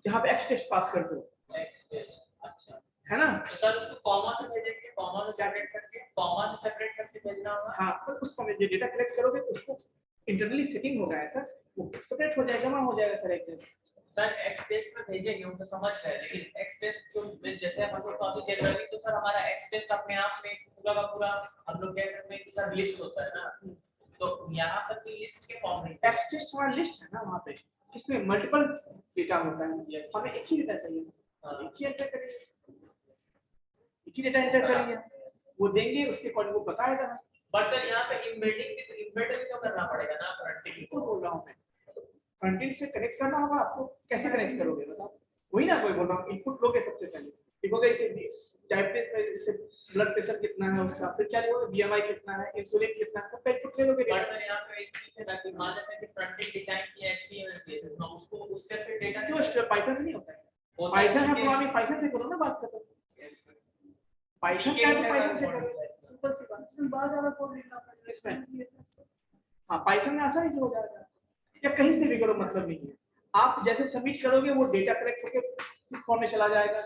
जहाँ पे एक्स टेस्ट पास करते हो, एक्स टेस्ट, अच्छा है ना। तो सर उसको कॉमा से भेजेंगे, कॉमा से सेपरेट करके भेजना होगा। हाँ, तो उस समय जो डेटा कलेक्ट करोगे तो उसको इंटरनली सेटिंग होगा ऐसा, वो सेपरेट हो जाएगा, वहाँ हो जाएगा सर एक जगह। सर एक्स टेस्ट में भेजेंगे उनको समझ रहे हैं, लेकिन एक्स टेस्ट जो जैसे हम लोग अभी जनरली तो सर हमारा एक्स टेस्ट अपने आप में पूरा का पूरा हम लोग कह सकते हैं कि सर लिस्ट होता है ना, तो यहाँ पर भी लिस्ट के फॉर्म में एक्स टेस्ट हमारा लिस्ट है ना, वहाँ पे इसमें मल्टीपल डेटा होता है, हमें एक ही डेटा चाहिए, एक ही एंटर करेंगे, एक ही डेटा एंटर करेंगे, वो देंगे, उसके अकॉर्डिंग वो बताएगा। बट सर यहाँ पे एम्बेडिंग तो करना पड़ेगा ना फ्रंट एंड को बोल रहा हूँ मैं, फ्रंट एंड से कनेक्ट करना होगा आपको, कैसे कनेक्ट करोगे बताओ, वही ना कोई बोल रहा हूँ, इनपुट लोगे सबसे पहले, देखोगे कि डायबिटीज में जैसे ब्लड प्रेशर कितना है उसका, फिर क्या लोगे बीएमआई कितना है, इंसुलिन कितना है, सब इनपुट ले लोगे। बट सर यहाँ पे एक चीज है ना कि मान लेते हैं कि फ्रंट एंड डिजाइन किया एचटीएमएल सीएसएस में, उसको उससे फिर डेटा क्यों पाइथन से नहीं होता है, पाइथन है प्रोग्रामिंग, पाइथन से करो ना बात करते, पाइथन क्या है, पाइथन से करो, सिंपल सी बात, इसमें बहुत ज्यादा कोड लिखना पड़ेगा इसमें CSS से। हाँ पाइथन में आसानी से हो जाएगा, या कहीं से भी करो मतलब नहीं है, आप जैसे सबमिट करोगे वो डेटा कलेक्ट होकर किस फॉर्म में चला जाएगा,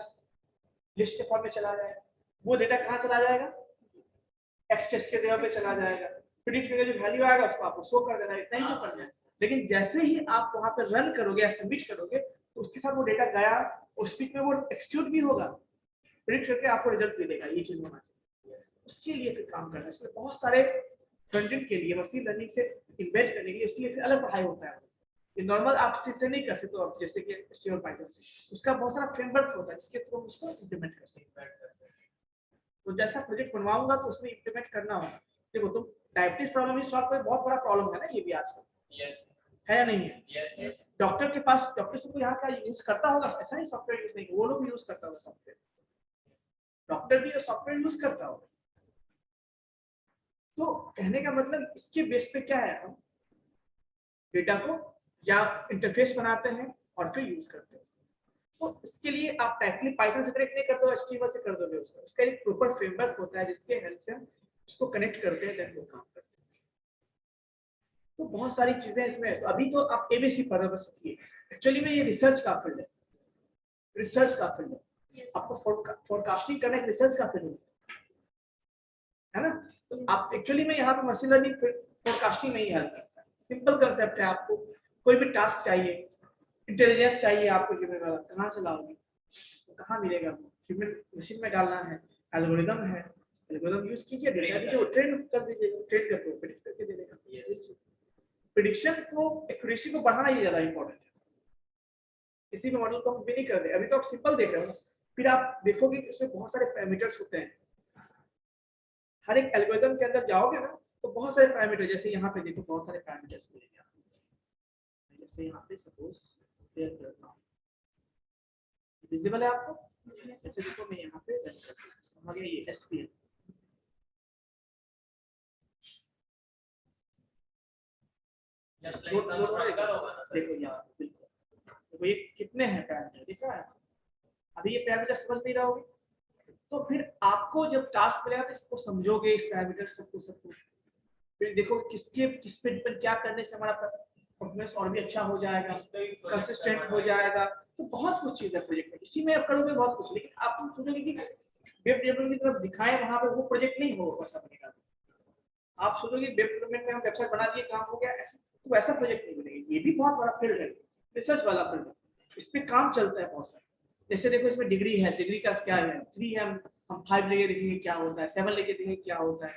लिस्ट के फॉर्म में चला जाएगा, वो डेटा कहाँ चला जाएगा, एक्स टेस्ट के जगह पे चला जाएगा, प्रिडिक्ट में जो वैल्यू आएगा उसको आपको शो कर देना है, इतना ही तो करना है। लेकिन जैसे ही आप वहां पर रन करोगे या सबमिट करोगे तो उसके साथ वो डेटा गया, उस स्पीड में वो एक्सक्यूट भी होगा, प्रिडिक्ट करके आपको रिजल्ट मिलेगा, ये चीज होना चाहिए। उसके लिए फिर काम करना है, इसमें बहुत सारे कंटेंट के लिए मशीन लर्निंग से इम्बेड करने के लिए उसके लिए फिर अलग पढ़ाई होता है, ये नॉर्मल आप से नहीं कर सकते हो, आप जैसे कि HTML पाइथन से उसका बहुत सारा फ्रेमवर्क होता है जिसके थ्रू उसको इंप्लीमेंट कर सकते हैं। तो जैसा प्रोजेक्ट बनवाऊंगा तो उसमें इंप्लीमेंट करना होगा। देखो तुम डायबिटीज प्रॉब्लम ही सॉल्व कर, बहुत बड़ा प्रॉब्लम है ना ये भी आजकल, है या नहीं है। डॉक्टर के पास, डॉक्टर से कोई यहाँ का यूज करता होगा, ऐसा नहीं सॉफ्टवेयर यूज नहीं, वो लोग भी यूज करता होगा सॉफ्टवेयर, डॉक्टर भी सॉफ्टवेयर यूज करता होगा। तो कहने का मतलब इसके बेस पे क्या है, हम डेटा को या इंटरफेस बनाते हैं और फिर यूज करते हैं। तो इसके लिए आप डायरेक्टली पाइथन से कनेक्ट नहीं करते हो, HTML से कर दोगे उसको, उसका एक प्रॉपर फ्रेमवर्क होता है जिसके हेल्प से उसको कनेक्ट करते हैं, देन वो काम करते हैं। तो बहुत सारी चीजें इसमें, तो अभी तो आप ABC पढ़ रहे हो बस, एक्चुअली में ये रिसर्च का फील्ड है, रिसर्च का फील्ड है, आपको फोरकास्टिंग करना एक रिसर्च का फील्ड है ना। तो आप एक्चुअली में यहाँ पे मशीन लर्निंग फोरकास्टिंग नहीं हेल्प करता है, सिंपल कंसेप्ट है, आपको कोई भी टास्क चाहिए, इंटेलिजेंस चाहिए आपको, ह्यूमन वाला कहाँ से लाओगे, तो कहाँ मिलेगा, ह्यूमन मशीन में डालना है, एल्गोरिदम है, एल्गोरिदम यूज कीजिए, डेटा दीजिए, ट्रेन कर दीजिए, ट्रेन करके प्रेडिक्ट करके दे देगा। प्रेडिक्शन को एक्यूरेसी को बढ़ाना ही ज्यादा इंपॉर्टेंट है, किसी भी मॉडल को हम भी नहीं कर रहे, अभी तो आप सिंपल देख रहे हो, फिर आप देखोगे कि इसमें बहुत सारे पैरामीटर्स होते हैं, हर एक एल्गोरिदम के अंदर जाओगे ना तो बहुत सारे पैरामीटर, जैसे यहाँ पे देखो बहुत सारे पैरामीटर्स मिलेंगे आपको, जैसे यहाँ पे सपोज शेयर करता हूँ, विजिबल है आपको, जैसे देखो मैं यहाँ पे रन करता हूँ, ये SPL, देखो यहाँ देखो ये कितने हैं पैरामीटर, दिख रहा है, अभी ये पैरामीटर समझ नहीं रहोगे, तो फिर आपको जब टास्क मिलेगा तो इसको समझोगे, इस पैरामीटर सबको फिर देखो किस पे डिपेंड क्या करने से हमारा परफॉर्मेंस और भी अच्छा हो जाएगा, कंसिस्टेंट हो जाएगा। तो बहुत कुछ चीज है प्रोजेक्ट में, इसी में आप करोगे बहुत कुछ, लेकिन आप तुम सोचोगे कि वेब डेवलपमेंट की तरफ दिखाएं, वहां पे वो प्रोजेक्ट नहीं होगा वैसा बनेगा। आप सोचोगे वेब डेवलपमेंट में हम वेबसाइट बना दिए, काम हो गया, ऐसा तो वैसा प्रोजेक्ट नहीं बनेगा। ये भी बहुत बड़ा फील्ड है, रिसर्च वाला फील्ड है, इस पे काम चलता है बहुत सारा। जैसे देखो इसमें डिग्री है, डिग्री का क्या है, 3 है, हम 5 लेके देखेंगे क्या होता है, 7 लेके देखेंगे क्या होता है,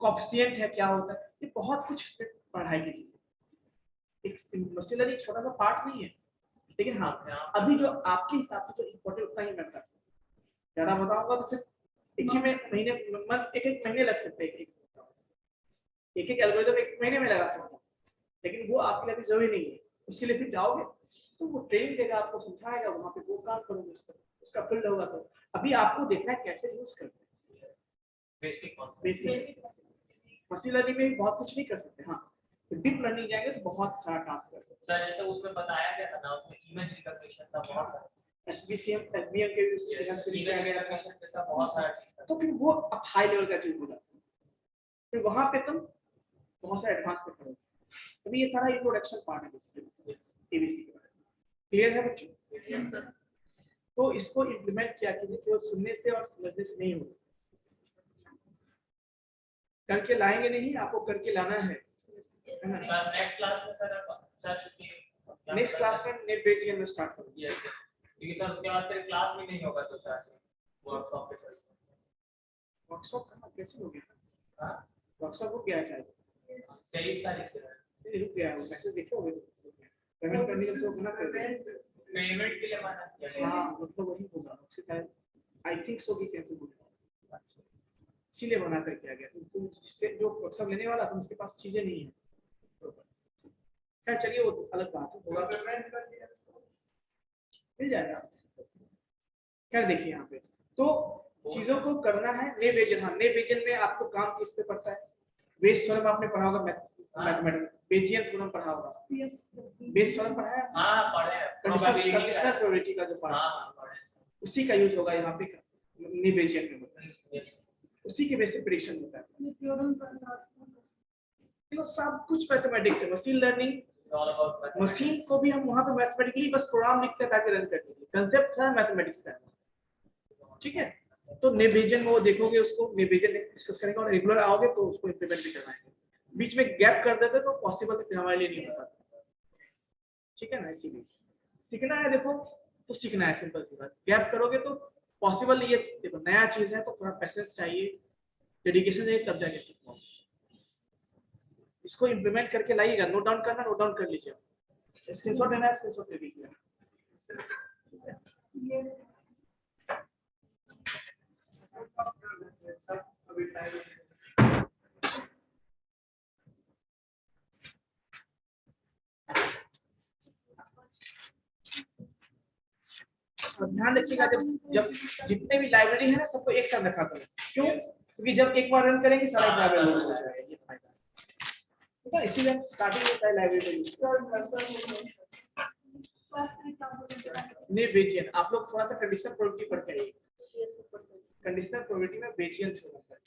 कोएफिशिएंट है क्या होता है, ये बहुत कुछ इसमें पढ़ाई की चीज है, एक मशीन लर्निंग छोटा सा पार्ट नहीं है, लेकिन हाँ अभी जो आपके हिसाब से जो इम्पोर्टेंट उतना ही मैं बता सकता हूँ, ज्यादा बताऊंगा तो फिर एक ही महीने एक महीने लग सकते हैं, एक एल्गोरिथम एक महीने में लगा सकता हूँ, लेकिन वो आपके लिए अभी जरूरी नहीं है। उसके लिए फिर जाओगे तो वो ट्रेनिंग देगा, आपको समझाएगा, वहां पे वो काम करोगे, उसका फील्ड होगा। तो अभी आपको देखना है कैसे यूज करते हैं, बेसिक मशीन लर्निंग में भी बहुत कुछ नहीं कर सकते। हाँ, तो डीप लर्निंग जाएंगे तो बहुत सारा टास्क कर सकते हैं। सर जैसे उसमें बताया गया था ना, उसमें इमेज रिकॉग्निशन था बहुत सारा, एसबीसीएम एसबीएम के भी उसके हेल्प से इमेज रिकॉग्निशन जैसा बहुत सारा चीज था। तो फिर वो अब हाई लेवल का चीज हो जाता है, फिर वहां पे तुम बहुत सारे एडवांस पे करोगे। अभी ये सारा इंट्रोडक्शन पार्ट है बेसिकली एबीसी के बारे में। क्लियर है बच्चों? Yes sir. तो इसको इम्प्लीमेंट किया कीजिए, केवल सुनने से और समझने से नहीं होगा, करके लाएंगे नहीं, आपको करके लाना है ना? सर नेक्स्ट क्लास में सर नेक्स्ट क्लास में नेट बेसिक में स्टार्ट करोगे। यस सर, क्योंकि सर उसके बाद फिर क्लास भी नहीं होगा तो सर वर्कशॉप पे सर। वर्कशॉप कहाँ कैसे हो गया? हां वर्कशॉप हो गया है शायद 23 तारीख से नहीं, रुक गया है, मैसेज देखे होगे पेमेंट करने के लिए ना कर पेमेंट के लिए माना किया। हाँ मतलब वही होगा उससे शायद आई थिंक सो भी कैंसिल हो गया, इसीलिए बना कर किया गया। तो जिससे जो वर्कशॉप लेने वाला था उसके पास चीजें नहीं है। खैर चलिए वो अलग बात है, होगा पेमेंट कर दिया मिल जाएगा। खैर देखिए यहाँ पे तो चीजों को करना है। ने वेजन, हाँ ने वेजन में आपको काम किस पे पड़ता है? बेस थ्योरम आपने पढ़ा होगा, मैथमेटिक्स बेजियन थ्योरम पढ़ा होगा, बेस थ्योरम पढ़ा है? हां पढ़े हैं, कंडीशनल प्रोबेबिलिटी का जो पार्ट हां पढ़े उसी का यूज होगा यहाँ पे ने वेजन में होता है, उसी के बेस पे प्रेडिक्शन होता है। देखो सब कुछ मैथमेटिक्स है, machine learning all about machine को भी हम वहां पे मैथमेटिकली बस प्रोग्राम लिखते हैं ताकि रन कर दीजिए, कंसेप्ट था मैथमेटिक्स का। ठीक है, तो नेविजन में वो देखोगे, उसको नेविजन डिस्कस करेंगे और रेगुलर आओगे तो उसको इंप्लीमेंट भी करवाएंगे। बीच में गैप कर देते तो पॉसिबल फिर हमारे लिए नहीं होता। ठीक है ना, इसीलिए सीखना है देखो तो सीखना है, सिंपल सी बात। गैप करोगे तो पॉसिबल नहीं है। देखो नया चीज है तो थोड़ा पेशेंस चाहिए, डेडिकेशन चाहिए, तब जाके सीख पाओगे। इसको इंप्लीमेंट करके लाइएगा, नोट डाउन करना, नोट डाउन कर लीजिए, स्क्रीनशॉट लेना है स्क्रीनशॉट ले लीजिए। और ध्यान रखिएगा जब जितने भी लाइब्रेरी है ना सबको एक साथ रखा करो। क्यों? क्योंकि जब एक बार रन करेंगे सारा लाइब्रेरी लोड हो जाएगा, ये फायदा है। तो इसीलिए हम स्टार्टिंग में सारी लाइब्रेरी नहीं बेजियन। आप लोग थोड़ा सा कंडीशनल प्रोबेबिलिटी पढ़ के आइए, कंडीशनल प्रोबेबिलिटी में बेजियन थ्योरम है।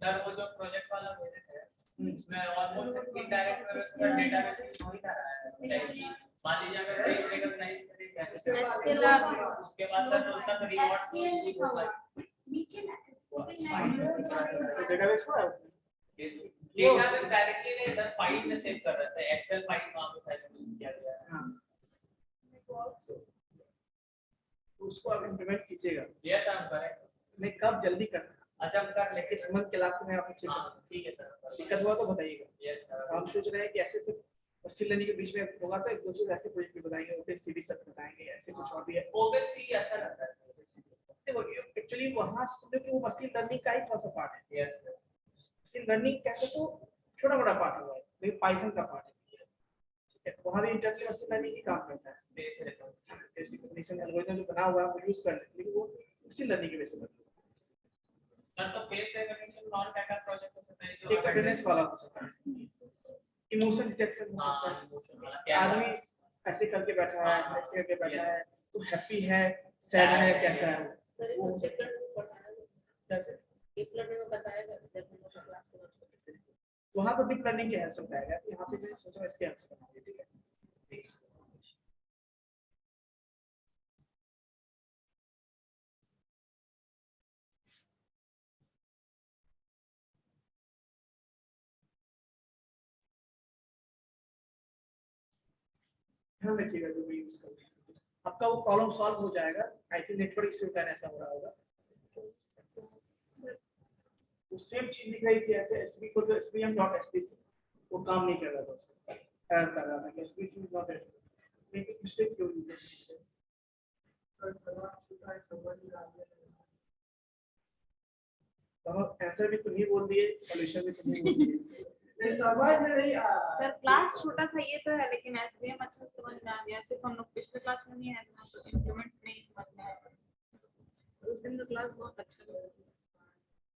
सर वो जो प्रोजेक्ट वाला मेरे है उसमें ऑलमोस्ट इनडायरेक्ट व्यवस्था डेटाबेस हो ही रहा है। मान लीजिए अगर फेस रिकॉग्नाइज करें उसके बाद सर उसका तो रिवॉर्ड होगा नीचे डेटाबेस को डेटाबेस डायरेक्टली नहीं सर, फाइल में सेव कर रहे थे, एक्सेल फाइल वहां पे फाइल किया गया है। हां, उसको आप इंप्लीमेंट कीजिएगा। यस हम करेंगे। नहीं कब जल्दी करना? अच्छा हम कर लेंगे इस मंथ क्लास में आप चेक हां करना। ठीक है सर, दिक्कत हुआ तो बताइएगा। Yes sir. हम सोच रहे हैं कि ऐसे से मशीन लर्निंग के बीच में होगा तो एक दो चीज ऐसे प्रोजेक्ट भी बताएंगे, ओपन सीडी सब बताएंगे, ऐसे कुछ और भी है। ओपन सी अच्छा लगता है देखो एक्चुअली वहां समझो कि वो मशीन लर्निंग का ही कौन सा पार्ट है। Yes sir. मशीन लर्निंग कैसे तो छोटा बड़ा पार्ट हुआ है, लेकिन पाइथन का पार्ट है। ठीक है, वहां भी इंटरनल मशीन लर्निंग ही काम करता है। बेसिक कंडीशन एल्गोरिथम जो बना हुआ है वो यूज कर लेते हैं, लेकिन वो मशीन लर्निंग के बेस पर सर तो face recognition non data project हो सकता है जो एक अटेंडेंस वाला हो सकता है, इमोशन डिटेक्शन हो सकता है। इमोशन वाला कैसा आदमी ऐसे करके बैठा है, हाँ, ऐसे करके बैठा है, तो हैप्पी है, सैड है, कैसा है सर वो वो चेक करने को पढ़ाया कैसे? डीप लर्निंग को बताएगा जब हम लोग क्लास में वहां तो डीप लर्निंग के हेल्प से बताएगा, यहाँ पे मैं सोच रहा हूँ इसके हेल्प से बनाऊंगी। ठीक है, ध्यान रखिएगा जो भी यूज करते हैं आपका वो प्रॉब्लम सॉल्व हो जाएगा। आई थिंक नेटवर्क इश्यू का ऐसा हो रहा होगा। वो सेम चीज दिख रही थी ऐसे एसबी को तो svm.sbc वो काम नहीं कर रहा था, उसका एरर कर रहा था कि sbc is not at making mistake क्यों हुई है। सर करवा चुका है, समझ नहीं आ रहा है। तो आंसर भी तुम ही बोल दिए, सॉल्यूशन भी तुम ही बोल दिए। ये समझ में नहीं आ रहा। सर क्लास छोटा था ये तो है, लेकिन एसबीएम अच्छा समझ में आ गया। सिर्फ हम लोग पिछले क्लास में नहीं आए थे ना, तो इम्प्लीमेंट नहीं समझ में आया। उस दिन तो क्लास बहुत अच्छा लगा।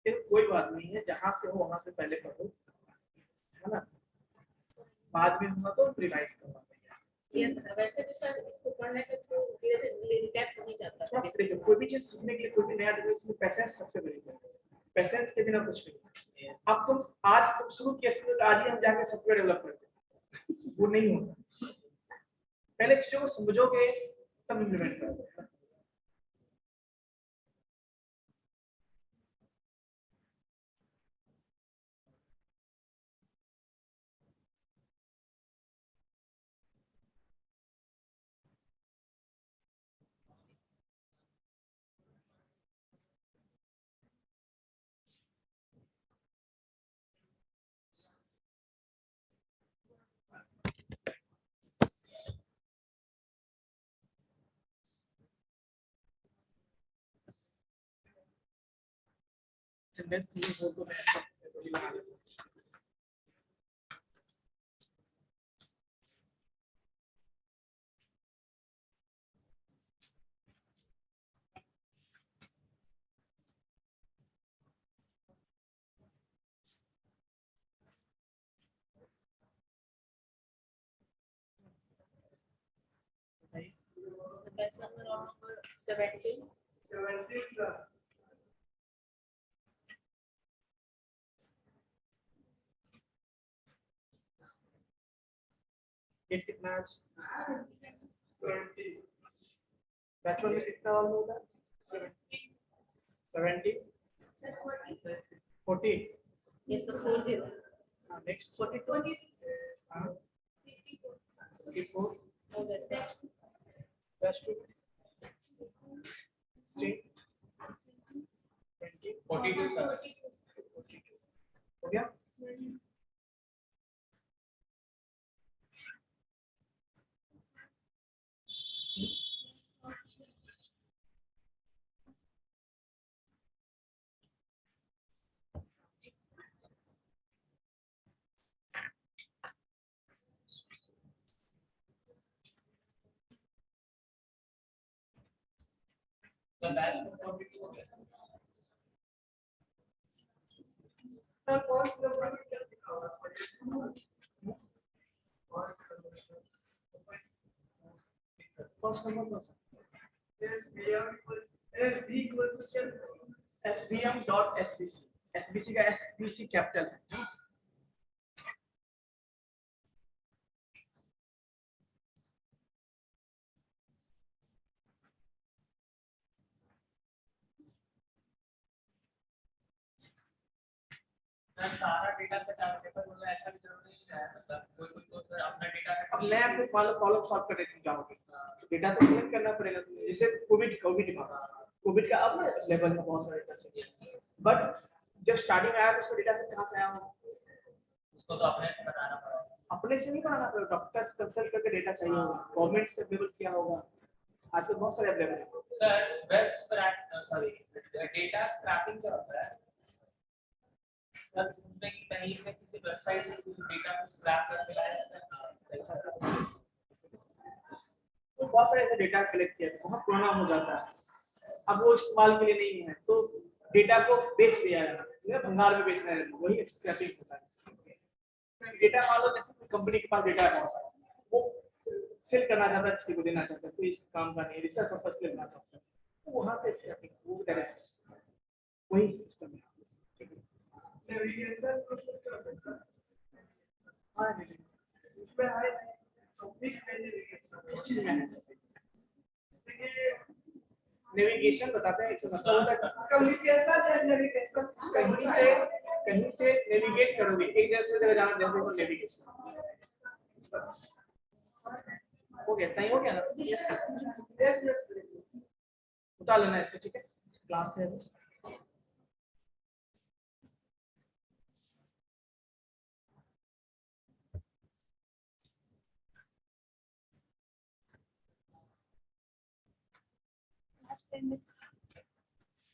फिर कोई बात नहीं है, जहाँ से हो वहाँ से पहले पढ़ो, है ना, बाद में होगा तो रिवाइज करवा देंगे। यस, वैसे भी सर इसको पढ़ने के थ्रू धीरे धीरे रिकैप हो ही जाता है। देखिए, कोई भी चीज सीखने के लिए, कोई भी नया डिवाइस में पैसेंस सबसे बड़ी बात है। पैसेंस के बिना कुछ नहीं। अब तुम आज तुम शुरू किया, आज ही हम जाके सॉफ्टवेयर डेवलप करते हैं, वो नहीं होता। पहले चीजों को समझोगे तब इम्प्लीमेंट करोगे। नेक्स्ट न्यू हो तो मैं वही लगा लेता हूँ। Batch number roll number 17। 17 sir. ये कितना आज 20 बैच में कितना वाला होगा? 70 40। Yes sir 40। हाँ, नेक्स्ट 42। हाँ 44 हो गया सर। Batch 2 16 20 42 sir. 42 हो गया। तो बैच में 42 हो गया। सर फर्स्ट नंबर में क्या लिखा हुआ है? फर्स्ट नंबर कौन सा? SVM.SBC। SBC का SBC कैपिटल है। सर सारा डेटा सेट अवेलेबल होगा ऐसा भी जरूरी नहीं है, मतलब कोई कोई तो सर अपना डेटा सेट अब मैं आपको कॉलम सॉल्व करने तुम जाओगे, डेटा तो कलेक्ट करना पड़ेगा तुम्हें। जैसे कोविड का अब लेवल में बहुत सारे डेटा सेट, बट जब स्टार्टिंग आया तो उसका डेटा सेट कहाँ से आया होगा? उसको तो अपने से बनाना पड़ेगा। अपने से नहीं बनाना पड़ेगा, डॉक्टर से कंसल्ट करके डेटा चाहिए होगा, गवर्नमेंट से अवेलेबल किया होगा। आजकल बहुत सारे अवेलेबल है। Sir web scrap sorry data scraping क्या होता है? सर सुनते हैं कि कहीं से किसी वेबसाइट से कुछ डेटा को स्क्रैप करके लाया जाता है। तो बहुत सारे ऐसे डेटा कलेक्ट किया, बहुत पुराना हो जाता है, अब वो इस्तेमाल के लिए नहीं है, तो डेटा को बेच दिया जाना, भंगार में बेचना है, वही स्क्रैपिंग होता है। डेटा मान लो जैसे कंपनी के पास डेटा है बहुत सारा, वो सेल करना चाहता है, किसी को देना चाहता है, कोई इस काम का नहीं, रिसर्च पर्पस के लिए लेना चाहता है, तो वहां से स्क्रैपिंग वो भी डायरेक्ट वही सिस्टम है। नेविगेशन प्रोसेस करते हैं। हाँ उसमें है कंप्लीट नेविगेशन। इस चीज में है नेविगेशन बताते हैं, एक मतलब होता है कम्युनिकेशन एंड नेविगेशन। कहीं से नेविगेट करोगे, एक जगह से जगह जाना, जैसे वो नेविगेशन हो गया, नहीं हो गया ना? Yes sir. उतार लेना इससे, ठीक है, क्लास है। Last 10 minutes.